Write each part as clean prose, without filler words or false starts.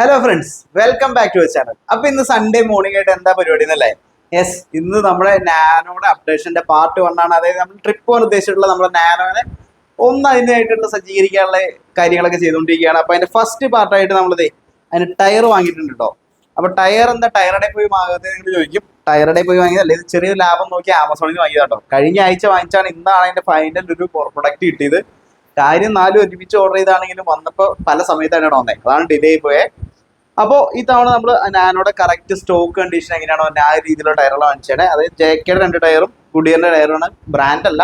Hello friends, welcome back to channel. അപ്പൊ ഇന്ന് Sunday morning ആയിട്ട് എന്താ പരിപാടി എന്നല്ലേ? യെസ്, ഇന്ന് നമ്മുടെ നാനോയുടെ അപ്ഡേഷന്റെ പാർട്ട് 1 ആണ്. അതായത് നമ്മൾ ട്രിപ്പ് പോകാൻ ഉദ്ദേശിച്ചിട്ടുള്ള നമ്മുടെ നാനോനെ ഒന്ന് അതിനായിട്ടുള്ള സജ്ജീകരിക്കാനുള്ള കാര്യങ്ങളൊക്കെ ചെയ്തുകൊണ്ടിരിക്കുകയാണ്. അപ്പൊ അതിന്റെ ഫസ്റ്റ് പാർട്ടായിട്ട് നമ്മളിതേ അതിന് ടയർ വാങ്ങിയിട്ടുണ്ട് കേട്ടോ. അപ്പൊ ടയർ എന്താ ടയറുടെ പോയി വാങ്ങുന്നത് നിങ്ങൾ ചോദിക്കും. ടയറുടെ പോയി വാങ്ങിയതല്ലേ, ഇത് ചെറിയ ലാഭം നോക്കി ആമസോണിൽ നിന്ന് വാങ്ങിയതാട്ടോ. കഴിഞ്ഞ ആഴ്ച വാങ്ങിച്ചാണ്, ഇന്നാണ് അതിന്റെ ഫൈനൽ ഒരു പ്രൊഡക്റ്റ് കിട്ടിയത്. കാര്യം 4 ഒരുമിച്ച് ഓർഡർ ചെയ്താണെങ്കിലും വന്നപ്പോൾ പല സമയത്താണ് ഇവിടെ വന്നത്, അതാണ് ഡിലേ പോയെ. അപ്പോൾ ഈ തവണ നമ്മൾ നാനോടെ കറക്റ്റ് സ്റ്റോക്ക് കണ്ടീഷൻ എങ്ങനെയാണോ ആ രീതിയിലുള്ള ടയറുകളാണ് വാങ്ങിച്ചത്. അതായത് ജെകെയുടെ 2 ടയറും ഗുഡിയറിന്റെ ടയറാണ്, ബ്രാൻഡ് അല്ല,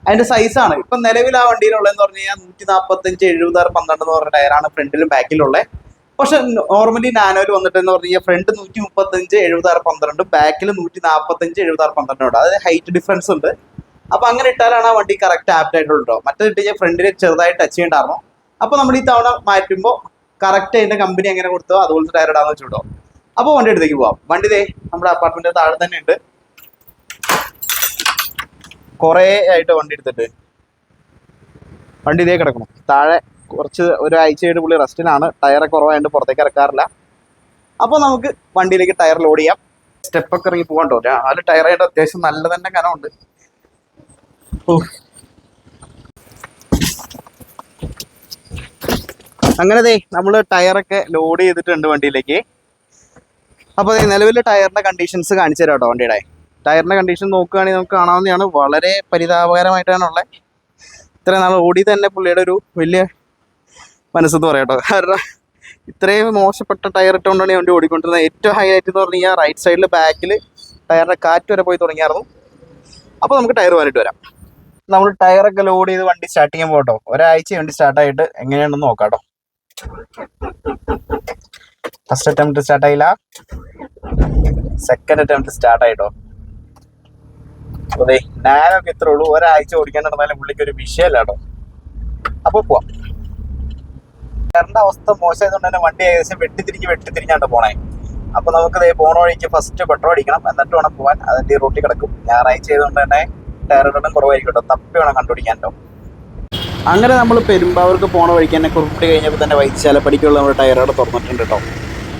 അതിന്റെ സൈസാണ്. ഇപ്പം നിലവിൽ ആ വണ്ടിയിലുള്ളതെന്ന് പറഞ്ഞു കഴിഞ്ഞാൽ 145 70 12 എന്ന് പറഞ്ഞ ടയറാണ് ഫ്രണ്ടിലും ബാക്കിലുള്ളത്. പക്ഷെ നോർമലി നാനോയിൽ വന്നിട്ട് എന്ന് പറഞ്ഞു കഴിഞ്ഞാൽ ഫ്രണ്ട് 135 70 12 ബാക്കിൽ 145 70 12 ഉണ്ട്. അതായത് ഹൈറ്റ് ഡിഫറൻസ് ഉണ്ട്. അപ്പൊ അങ്ങനെ ഇട്ടാലാണ് ആ വണ്ടി കറക്റ്റ് ആപ്റ്റ് ആയിട്ടുള്ളൂ. മറ്റേ ഇട്ട് കഴിഞ്ഞാൽ ഫ്രണ്ടിൽ ചെറുതായി ടച്ച് ചെയ്യണ്ടായിരുന്നു. അപ്പൊ നമ്മൾ ഈ തവണ മാറ്റുമ്പോൾ കറക്റ്റ് അതിന്റെ കമ്പനി എങ്ങനെ കൊടുത്തോ അതുപോലത്തെ ടയർ ഇടാന്ന് വെച്ചിട്ടോ. അപ്പോൾ വണ്ടി അടുത്തേക്ക് പോവാം. വണ്ടി ദേ നമ്മുടെ അപ്പാർട്ട്മെന്റ് താഴെ തന്നെ ഉണ്ട്. കുറേ ആയിട്ട് വണ്ടി എടുത്തിട്ട് വണ്ടി ഇതേ കിടക്കണം താഴെ. കുറച്ച് ഒരാഴ്ചയായിട്ട് പുള്ളി റെസ്റ്റിനാണ്. ടയറൊക്കെ കുറവായതുകൊണ്ട് പുറത്തേക്ക് ഇറക്കാറില്ല. അപ്പോൾ നമുക്ക് വണ്ടിയിലേക്ക് ടയർ ലോഡ് ചെയ്യാം. സ്റ്റെപ്പൊക്കെ ഇറങ്ങി പോകാണ്ടോ. 4 ടയറായിട്ട് അത്യാവശ്യം നല്ല തന്നെ കനമുണ്ട്. അങ്ങനെ നമ്മൾ ടയറൊക്കെ ലോഡ് ചെയ്തിട്ടുണ്ട് വണ്ടിയിലേക്ക്. അപ്പോൾ നിലവിലെ ടയറിന്റെ കണ്ടീഷൻസ് കാണിച്ചു തരാം കേട്ടോ. വണ്ടിയുടെ ടയറിന്റെ കണ്ടീഷൻ നോക്കുകയാണെങ്കിൽ നമുക്ക് കാണാവുന്നതാണ്. വളരെ പരിതാപകരമായിട്ടാണുള്ളത്. ഇത്രയും നാൾ ഓടി തന്നെ പുള്ളിയുടെ ഒരു വലിയ മനസ്സെന്ന് പറയാം കേട്ടോ. കാരണം ഇത്രയും മോശപ്പെട്ട ടയർ ഇട്ടുകൊണ്ടാണ് വണ്ടി ഓടിക്കൊണ്ടിരുന്നത്. ഏറ്റവും ഹൈലൈറ്റ് എന്ന് പറഞ്ഞു കഴിഞ്ഞാൽ റൈറ്റ് സൈഡിൽ ബാക്കിൽ ടയറിന്റെ കാറ്റ് വരെ പോയി തുടങ്ങിയായിരുന്നു. അപ്പോൾ നമുക്ക് ടയർ മാറിയിട്ട് വരാം. നമ്മൾ ടയറൊക്കെ ലോഡ് ചെയ്ത് വണ്ടി സ്റ്റാർട്ട് ചെയ്യാൻ പോകട്ടോ. ഒരാഴ്ച വണ്ടി സ്റ്റാർട്ടായിട്ട് എങ്ങനെയാണെന്ന് നോക്കാം കേട്ടോ. ഫസ്റ്റ് അറ്റംപ്റ്റ് സ്റ്റാർട്ട് ആയില്ല, സെക്കൻഡ് അറ്റംപ്റ്റ് സ്റ്റാർട്ട് ആയിട്ടോ. അതെ, ഞാനൊക്കെ ഇത്രേ ഉള്ളൂ. ഒരാഴ്ച ഓടിക്കാൻ നടന്നാലും പുള്ളിക്ക് ഒരു വിഷയമല്ല കേട്ടോ. അപ്പൊ പോവാം. ടയറിന്റെ അവസ്ഥ മോശമായതുകൊണ്ട് തന്നെ വണ്ടി ഏകദേശം വെട്ടിത്തിരിഞ്ഞാണ്ട് പോണേ. അപ്പൊ നമുക്ക് പോണ വഴിക്ക് ഫസ്റ്റ് പെട്രോൾ അടിക്കണം, എന്നിട്ട് വേണം പോവാൻ. അതിന്റെ റൂട്ടിൽ കിടക്കും. ഞായറാഴ്ച ചെയ്തുകൊണ്ട് തന്നെ ടയറുകളും കുറവായിരിക്കും കേട്ടോ. തപ്പി വേണം കണ്ടുപിടിക്കാൻ കേട്ടോ. അങ്ങനെ നമ്മൾ പെരുമ്പാവൂർക്ക് പോണ വഴിക്ക് തന്നെ കുറുപ്പിടി കഴിഞ്ഞപ്പോൾ തന്നെ വൈദ്യശാലപ്പടിക്കുള്ള നമ്മുടെ ടയറുകൾ തുറന്നിട്ടുണ്ട് കേട്ടോ.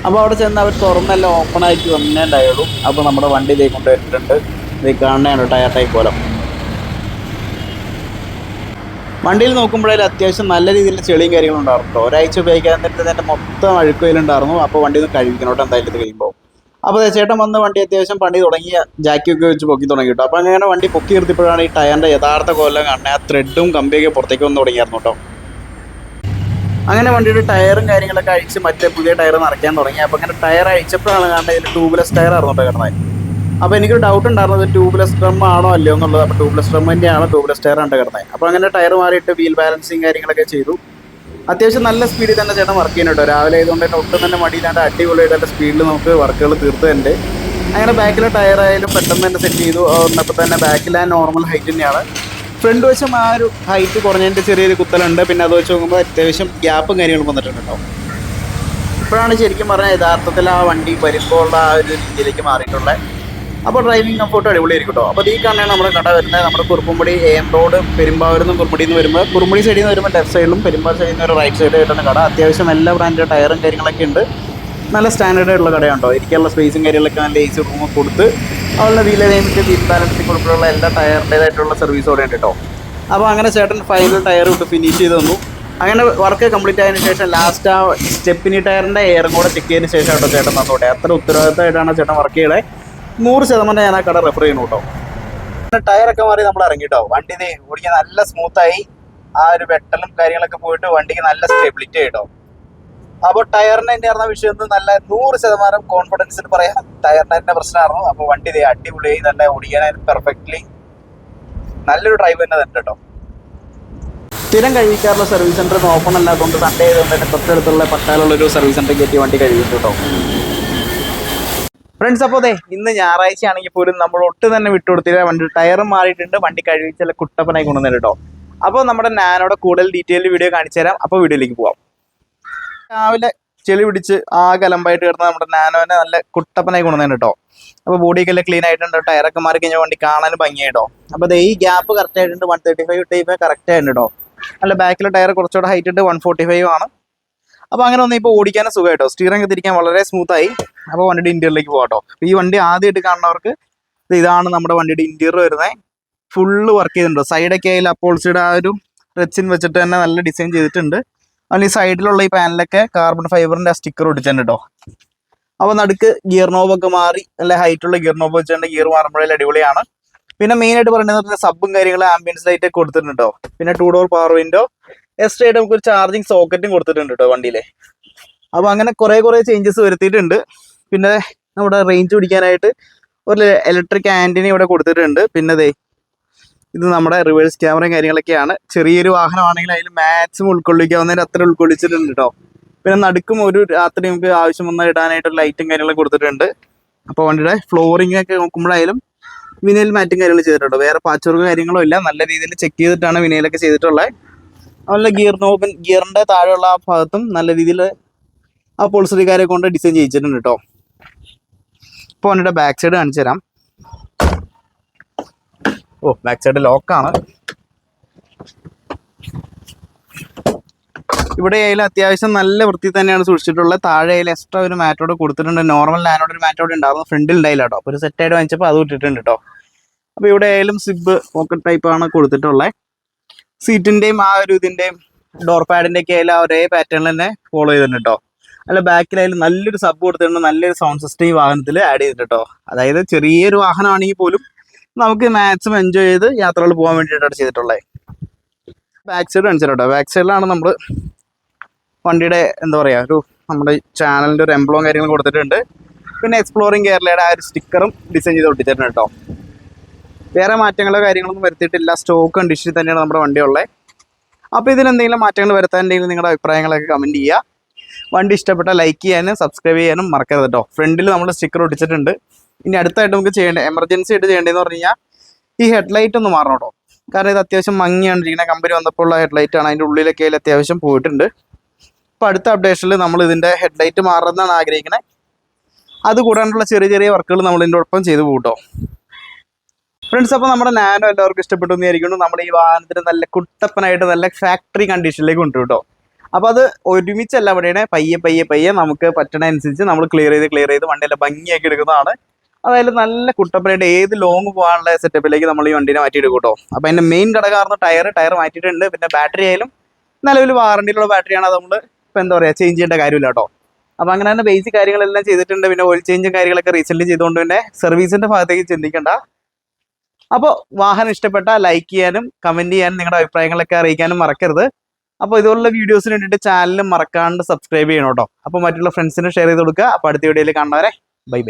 അപ്പോൾ അവിടെ ചെന്ന് അവർ തുറന്നെല്ലാം ഓപ്പൺ ആയിട്ട് വന്നേ ഉണ്ടായുള്ളൂ. അപ്പോൾ നമ്മുടെ വണ്ടി ഇതേ കൊണ്ടുവരുന്നുണ്ട്. ഇത് കാണുന്നതാണ് ടയർ ടൈപ്പ് പോലെ. വണ്ടിയിൽ നോക്കുമ്പോഴേ അത്യാവശ്യം നല്ല രീതിയിൽ ചെളിയും കാര്യങ്ങളും ഉണ്ടായിരുന്നു കേട്ടോ. ഒരാഴ്ച ഉപയോഗിക്കാൻ നേരത്തെ തന്നെ മൊത്തം അഴുക്കുകയിലുണ്ടായിരുന്നു. അപ്പോൾ വണ്ടി ഒന്ന് കഴുകിക്കണം കേട്ടോ എന്തായാലും ഇത് കഴിയുമ്പോൾ. അപ്പോൾ ചേട്ടൻ വന്ന വണ്ടി അത്യാവശ്യം പണി തുടങ്ങിയ ജാക്കിയൊക്കെ വെച്ച് പൊക്കി തുടങ്ങി കേട്ടോ. അപ്പോൾ അങ്ങനെ വണ്ടി പൊക്കി നിർത്തിയപ്പോഴാണ് ഈ ടയറിൻ്റെ യഥാർത്ഥ കൊല്ലം കാണുന്നത്. ആ ത്രെഡും കമ്പിയൊക്കെ പുറത്തേക്ക് വന്ന് തുടങ്ങിയായിരുന്നു കേട്ടോ. അങ്ങനെ വണ്ടിയുടെ ടയറും കാര്യങ്ങളൊക്കെ അഴിച്ച് മറ്റേ പുതിയ ടയർ നിറയ്ക്കാൻ തുടങ്ങി. അപ്പോൾ അങ്ങനെ ടയർ അഴിച്ചപ്പോഴാണ് കാണുന്നത് ഇതിൽ ട്യൂബ്ലെസ് ടയർ ആയിരുന്നു കേട്ടോ കിടന്നത്. അപ്പോൾ എനിക്കൊരു ഡൗട്ട് ഉണ്ടായിരുന്നത് ട്യൂബ്ലെസ് ഡ്രം ആണോ അല്ലയോ എന്നുള്ളത്. അപ്പോൾ ട്യൂബ്ലെസ് ഡ്രം തന്നെയാണ്, ട്യൂബ്ലെസ് ടയർ ആണ് കിടന്നത്. അപ്പോൾ അങ്ങനെ ടയർ മാറിയിട്ട് വീൽ ബാലൻസിങ് കാര്യങ്ങളൊക്കെ ചെയ്തു. അത്യാവശ്യം നല്ല സ്പീഡിൽ തന്നെ ചേട്ടൻ വർക്ക് ചെയ്യുന്നുണ്ടോ. രാവിലെ ആയതുകൊണ്ട് തന്നെ ഒട്ടും തന്നെ മടിയില്ലാണ്ട് അടിപൊളിയായിട്ട് നല്ല സ്പീഡിൽ നമുക്ക് വർക്കുകൾ തീർത്ത് തന്നെ. അങ്ങനെ ബാക്കിലെ ടയർ ആയാലും പെട്ടെന്ന് തന്നെ സെറ്റ് ചെയ്തു. വന്നപ്പോൾ തന്നെ ബാക്കിൽ ആ നോർമൽ ഹൈറ്റ് തന്നെയാണ്. ഫ്രണ്ട് വശം ആ ഒരു ഹൈറ്റ് കുറഞ്ഞതിൻ്റെ ചെറിയൊരു കുത്തലുണ്ട്. പിന്നെ അത് വെച്ച് നോക്കുമ്പോൾ അത്യാവശ്യം ഗ്യാപ്പും കാര്യങ്ങളും വന്നിട്ടുണ്ട് കേട്ടോ. ഇപ്പോഴാണ് ശരിക്കും പറഞ്ഞാൽ യഥാർത്ഥത്തിൽ ആ വണ്ടി വരുമ്പോൾ ഉള്ള ആ ഒരു രീതിയിലേക്ക് മാറിയിട്ടുള്ളത്. അപ്പോൾ ഡ്രൈവിംഗ് കംഫോർട്ട് അടിപൊളിയായിരിക്കും കേട്ടോ. അപ്പോൾ ഈ കാണാനാണ് നമ്മുടെ കട വരുന്നത്. നമ്മുടെ കുറുപ്പുംപടി AM റോഡ് പെരുമ്പാവൂരിൽ നിന്നും കുറുപ്പടിയിൽ നിന്ന് വരുമ്പോൾ കുറുപ്പടി സൈഡിൽ നിന്ന് വരുമ്പോൾ ലെഫ്റ്റ് സൈഡിലും പെരുമ്പാവൂർ സൈഡിൽ നിന്ന് ഒരു റൈറ്റ് സൈഡായിട്ടാണ് കട. അത്യാവശ്യം എല്ലാ ബ്രാൻഡിൻ്റെ ടയറും കാര്യങ്ങളൊക്കെ ഉണ്ട്. നല്ല സ്റ്റാൻഡേർഡ് ആയിട്ടുള്ള കടയുണ്ടോ. ഇരിക്കാനുള്ള സ്പേസും കാര്യങ്ങളൊക്കെ നല്ല AC റൂം കൊടുത്ത് അവളുടെ വീൽ അലൈൻമെൻറ്റ് വീൽ ബാലൻസിങ് കൊടുത്തിട്ടുള്ള എല്ലാ ടയറിൻ്റേതായിട്ടുള്ള സർവീസ് അവിടെ ഉണ്ട് കേട്ടോ. അപ്പോൾ അങ്ങനെ ചേട്ടൻ ഫൈനൽ ടയർ ഇട്ട് ഫിനിഷ് ചെയ്ത് തന്നു. അങ്ങനെ വർക്ക് കംപ്ലീറ്റ് ആയതിനു ശേഷം ലാസ്റ്റ് ആ സ്റ്റെപ്പിനി ടയറിൻ്റെ എയറും കൂടെ ചെക്ക് ചെയ്തതിന് ശേഷം കേട്ടോ ചേട്ടൻ തന്നോട്ടെ. അത്ര ഉത്തരവാദിത്തമായിട്ടാണ് ചേട്ടൻ വർക്ക് ചെയ്തത്. 100% ഞാൻ ആ കട റെഫർ ചെയ്യുന്നു കേട്ടോ. ടയറൊക്കെ മാറി നമ്മൾ ഇറങ്ങി കേട്ടോ. വണ്ടി ഓടിക്കാൻ നല്ല സ്മൂത്തായി. ആ ഒരു വെട്ടലും കാര്യങ്ങളൊക്കെ പോയിട്ട് വണ്ടിക്ക് നല്ല സ്റ്റെബിലിറ്റി ആയിട്ടോ. അപ്പോൾ ടയറിന് എൻ്റെ അറിഞ്ഞ വിഷയം നല്ല 100% കോൺഫിഡൻസിൽ പറയാം. ടയറിന് തന്നെ പ്രശ്നമായിരുന്നു. അപ്പോൾ വണ്ടി അടിപൊളിയായി നല്ല ഓടിക്കാനായിട്ട് പെർഫെക്റ്റ്ലി നല്ലൊരു ഡ്രൈവ് തന്നെ കേട്ടോ. സ്ഥിരം കഴിക്കാറുള്ള സർവീസ് സെൻറ്റർ ഓപ്പൺ അല്ലാത്തതുകൊണ്ട് സൺഡേ ആയതുകൊണ്ട് തന്നെ തൊട്ടടുത്തുള്ള പട്ടാലുള്ളൊരു സർവീസ് സെൻറ്റർ കയറ്റി വണ്ടി കഴിയുന്നുണ്ട് കേട്ടോ. ഫ്രണ്ട്സ്, അപ്പോൾ ഇന്ന് ഞായറാഴ്ച ആണെങ്കിൽ പോലും നമ്മൾ ഒട്ടും തന്നെ വിട്ടുകൊടുത്തില്ല. വണ്ടി ടയറും മാറിയിട്ടുണ്ട്. വണ്ടി കഴിവിച്ചുള്ള കുട്ടപ്പനായി കൊണ്ടുവന്നു കേട്ടോ. അപ്പോൾ നമ്മുടെ നാനോടെ കൂടുതൽ ഡീറ്റെയിൽ വീഡിയോ കാണിച്ചു തരാം. അപ്പോൾ വീഡിയോയിലേക്ക് പോവാം. രാവിലെ ചെളി പിടിച്ച് ആകെ അലമ്പായിട്ട് കിടന്ന നമ്മുടെ നാനോനെ നല്ല കുട്ടപ്പനായി കൊണ്ടുവന്നു കേട്ടോ. അപ്പോൾ ബോഡിയൊക്കെ എല്ലാം ക്ലീൻ ആയിട്ടുണ്ട്. ടയറൊക്കെ മാറി കഴിഞ്ഞാൽ വണ്ടി കാണാനും ഭംഗിയായിട്ടോ. അപ്പോൾ ഈ ഗ്യാപ്പ് കറക്റ്റ് ആയിട്ടുണ്ട്. 135 കറക്റ്റ് ആയിട്ടുണ്ട് കേട്ടോ. നല്ല ബാക്കിലെ ടയർ കുറച്ചുകൂടെ ഹൈറ്റ് ഉണ്ട്. 145 ആണ്. അപ്പോൾ അങ്ങനെ വന്ന് ഇപ്പോൾ ഓടിക്കാനും സുഖമായിട്ടോ, സ്റ്റിയറിംഗ് തിരിക്കാൻ വളരെ സ്മൂത്തായി. അപ്പോൾ വണ്ടിയുടെ ഇൻറ്റീരിയറിലേക്ക് പോകാട്ടോ. ഈ വണ്ടി ആദ്യമായിട്ട് കാണുന്നവർക്ക് ഇതാണ് നമ്മുടെ വണ്ടിയുടെ ഇൻറ്റീരിയർ വരുന്നത്. ഫുള്ള് വർക്ക് ചെയ്തിട്ടുണ്ടോ, സൈഡൊക്കെ ആയാലും അപ്പോൾസിയുടെ ആ ഒരു റെച്ചിൻ വെച്ചിട്ട് തന്നെ നല്ല ഡിസൈൻ ചെയ്തിട്ടുണ്ട്. അതിന് ഈ സൈഡിലുള്ള ഈ പാനലൊക്കെ കാർബൺ ഫൈബറിൻ്റെ ആ സ്റ്റിക്കർ ഒട്ടിച്ചിട്ടുണ്ട് കേട്ടോ. അപ്പോൾ നടുക്ക് ഗിയർ നോബൊക്കെ മാറി നല്ല ഹൈറ്റുള്ള ഗിയർ നോബ് വെച്ചിട്ടുണ്ട്. ഗിയർ മാറുമ്പോഴേ അടിപൊളിയാണ്. പിന്നെ മെയിനായിട്ട് പറയുന്നത് സബും കാര്യങ്ങളും ആംബിയൻസ് ലൈറ്റ് ഒക്കെ കൊടുത്തിട്ടുണ്ട് കേട്ടോ. പിന്നെ 2 ഡോർ പവർ വിൻഡോ, എക്സ്ട്രാ ആയിട്ട് നമുക്ക് ഒരു ചാർജിങ് സോക്കറ്റും കൊടുത്തിട്ടുണ്ട് കേട്ടോ വണ്ടിയിലെ. അപ്പോൾ അങ്ങനെ കുറേ ചേഞ്ചസ് വരുത്തിയിട്ടുണ്ട്. പിന്നെ നമ്മുടെ റേഞ്ച് പിടിക്കാനായിട്ട് ഒരു ഇലക്ട്രിക് ആൻറ്റിന ഇവിടെ കൊടുത്തിട്ടുണ്ട്. പിന്നെ ഇത് നമ്മുടെ റിവേഴ്സ് ക്യാമറയും കാര്യങ്ങളൊക്കെയാണ്. ചെറിയൊരു വാഹനമാണെങ്കിൽ അതിൽ മാക്സിമം ഉൾക്കൊള്ളിക്കാവുന്നതിന് അത്ര ഉൾക്കൊള്ളിച്ചിട്ടുണ്ട് കേട്ടോ. പിന്നെ നടുക്കും ഒരു രാത്രി നമുക്ക് ആവശ്യം വന്നാൽ ഇടാനായിട്ടുള്ള ലൈറ്റും കാര്യങ്ങളും കൊടുത്തിട്ടുണ്ട്. അപ്പോൾ വണ്ടിയുടെ ഫ്ലോറിംഗ് ഒക്കെ നോക്കുമ്പോഴായാലും വിനയിൽ മാറ്റും കാര്യങ്ങൾ ചെയ്തിട്ടുണ്ട്. വേറെ പാച്ചുറും കാര്യങ്ങളും ഇല്ല. നല്ല രീതിയിൽ ചെക്ക് ചെയ്തിട്ടാണ് വിനയിലൊക്കെ ചെയ്തിട്ടുള്ളത്. അതുപോലെ ഗിയറിൻ്റെ താഴെയുള്ള ആ ഭാഗത്തും നല്ല രീതിയിൽ ആ പോൾസറിക്കാരെ കൊണ്ട് ഡിസൈൻ ചെയ്യിച്ചിട്ടുണ്ട് കേട്ടോ. ഇപ്പോൾ വണ്ടിയുടെ ബാക്ക് സൈഡ് കാണിച്ചു തരാം. ബാക്ക് സൈഡ് ലോക്കാണ്. ഇവിടെ ആയാലും അത്യാവശ്യം നല്ല വൃത്തി തന്നെയാണ് സൂക്ഷിച്ചിട്ടുള്ളത്. താഴെ ആയാലും എക്സ്ട്രാ ഒരു മാറ്റോട് കൊടുത്തിട്ടുണ്ട്. നോർമൽ ലാനോട് ഒരു മാറ്റോട് ഉണ്ടായിരുന്നു, ഫ്രണ്ടിൽ ഉണ്ടായില്ല കേട്ടോ. അപ്പോൾ ഒരു സെറ്റായിട്ട് വാങ്ങിച്ചപ്പോൾ അത് ഇട്ടിട്ടുണ്ട് കേട്ടോ. അപ്പോൾ ഇവിടെ ആയാലും സിബ് പോക്കറ്റ് ടൈപ്പാണ് കൊടുത്തിട്ടുള്ളത്. സീറ്റിൻ്റെയും ആ ഒരു ഇതിൻ്റെയും ഡോർ പാഡിൻ്റെ ഒക്കെ ആയാലും ഒരേ പാറ്റേണിൽ തന്നെ ഫോളോ ചെയ്തിട്ടുണ്ട് കേട്ടോ. അല്ല ബാക്കിലായാലും നല്ലൊരു സബ് കൊടുത്തിട്ടുണ്ട്. നല്ലൊരു സൗണ്ട് സിസ്റ്റം ഈ വാഹനത്തിൽ ആഡ് ചെയ്തിട്ട് കേട്ടോ. അതായത് ചെറിയൊരു വാഹനമാണെങ്കിൽ പോലും നമുക്ക് മാക്സിമം എൻജോയ് ചെയ്ത് യാത്രകൾ പോകാൻ വേണ്ടിയിട്ടാണ് ചെയ്തിട്ടുള്ളത്. ബാക്ക് സൈഡ് കാണിച്ചു കേട്ടോ. ബാക്ക് സൈഡിലാണ് നമ്മൾ വണ്ടിയുടെ എന്താ പറയുക ഒരു നമ്മുടെ ചാനലിൻ്റെ ഒരു എംബ്ലോം കാര്യങ്ങളും കൊടുത്തിട്ടുണ്ട്. പിന്നെ എക്സ്പ്ലോറിംഗ് കേരളയുടെ ആ ഒരു സ്റ്റിക്കറും ഡിസൈൻ ചെയ്ത് ഒട്ടിച്ചിട്ടുണ്ട് കേട്ടോ. വേറെ മാറ്റങ്ങളോ കാര്യങ്ങളൊന്നും വരുത്തിയിട്ടില്ല. സ്റ്റോക്ക് കണ്ടീഷനിൽ തന്നെയാണ് നമ്മുടെ വണ്ടി ഉള്ളത്. അപ്പോൾ ഇതിനെന്തെങ്കിലും മാറ്റങ്ങൾ വരുത്താനുണ്ടെങ്കിൽ നിങ്ങളുടെ അഭിപ്രായങ്ങളൊക്കെ കമൻറ്റ് ചെയ്യുക. വണ്ടി ഇഷ്ടപ്പെട്ടാൽ ലൈക്ക് ചെയ്യാനും സബ്സ്ക്രൈബ് ചെയ്യാനും മറക്കരുത് കേട്ടോ. ഫ്രണ്ടിൽ നമ്മൾ സ്റ്റിക്കർ ഒട്ടിച്ചിട്ടുണ്ട്. ഇനി അടുത്തായിട്ട് നമുക്ക് എമർജൻസി ആയിട്ട് ചെയ്യേണ്ടതെന്ന് പറഞ്ഞു കഴിഞ്ഞാൽ ഈ ഹെഡ്ലൈറ്റ് ഒന്ന് മാറണം കേട്ടോ. കാരണം ഇത് അത്യാവശ്യം മങ്ങിയാണ് ഇരിക്കുന്നത്. കമ്പനി വന്നപ്പോൾ ഉള്ള ഹെഡ്ലൈറ്റാണ്. അതിൻ്റെ ഉള്ളിലൊക്കെ അതിൽ അത്യാവശ്യം പോയിട്ടുണ്ട്. അപ്പോൾ അടുത്ത അപ്ഡേഷനിൽ നമ്മൾ ഇതിൻ്റെ ഹെഡ്ലൈറ്റ് മാറുന്നതാണ് ആഗ്രഹിക്കുന്നത്. അത് കൂടാനുള്ള ചെറിയ വർക്കുകൾ നമ്മൾ ഇതിൻ്റെ ഒപ്പം ചെയ്തു പോകും കേട്ടോ. ഫ്രണ്ട്സ്, അപ്പോൾ നമ്മുടെ നാനോ എല്ലാവർക്കും ഇഷ്ടപ്പെട്ടു എന്നായിരിക്കുന്നു. നമ്മൾ ഈ വാഹനത്തിന് നല്ല കുട്ടപ്പനായിട്ട് നല്ല ഫാക്ടറി കണ്ടീഷനിലേക്ക് കൊണ്ടുവരും കേട്ടോ. അപ്പോൾ അത് ഒരുമിച്ചല്ല പണിയണേ, പയ്യെ നമുക്ക് പറ്റണ അനുസരിച്ച് നമ്മൾ ക്ലിയർ ചെയ്ത് വണ്ടിയെല്ലാം ഭംഗിയാക്കി എടുക്കുന്നതാണ്. അതായത് നല്ല കുട്ടപ്പനായിട്ട് ഏത് ലോങ് പോകാനുള്ള സെറ്റപ്പിലേക്ക് നമ്മൾ ഈ വണ്ടീനെ മാറ്റിയെടുക്കും കേട്ടോ. അപ്പോൾ അതിൻ്റെ മെയിൻ ഘടകമായിരുന്നു ടയർ മാറ്റിയിട്ടുണ്ട്. പിന്നെ ബാറ്ററി ആയാലും നിലവിൽ വാറണ്ടിയിലുള്ള ബാറ്ററിയാണ്. അത് നമ്മൾ ഇപ്പോൾ എന്താ പറയുക ചേഞ്ച് ചെയ്യേണ്ട കാര്യമില്ല കേട്ടോ. അപ്പോൾ അങ്ങനെ തന്നെ ബേസിക് കാര്യങ്ങളെല്ലാം ചെയ്തിട്ടുണ്ട്. പിന്നെ ഓയിൽ ചേഞ്ചും കാര്യങ്ങളൊക്കെ റീസെൻ്റ് ചെയ്തുകൊണ്ട് തന്നെ സർവീസിൻ്റെ ഭാഗത്തേക്ക് ചിന്തിക്കേണ്ട. അപ്പോൾ വാഹനം ഇഷ്ടപ്പെട്ടാൽ ലൈക്ക് ചെയ്യാനും കമൻറ്റ് ചെയ്യാനും നിങ്ങളുടെ അഭിപ്രായങ്ങളൊക്കെ അറിയിക്കാനും മറക്കരുത്. അപ്പോൾ ഇതുപോലുള്ള വീഡിയോസിന് വേണ്ടിയിട്ട് ചാനൽ മറക്കാണ്ട് സബ്സ്ക്രൈബ് ചെയ്യണം കേട്ടോ. അപ്പോൾ മറ്റുള്ള ഫ്രണ്ട്സിന് ഷെയർ ചെയ്ത് കൊടുക്കുക. അപ്പോൾ അടുത്ത വീഡിയോയിൽ കാണുന്നവരെ ബൈ.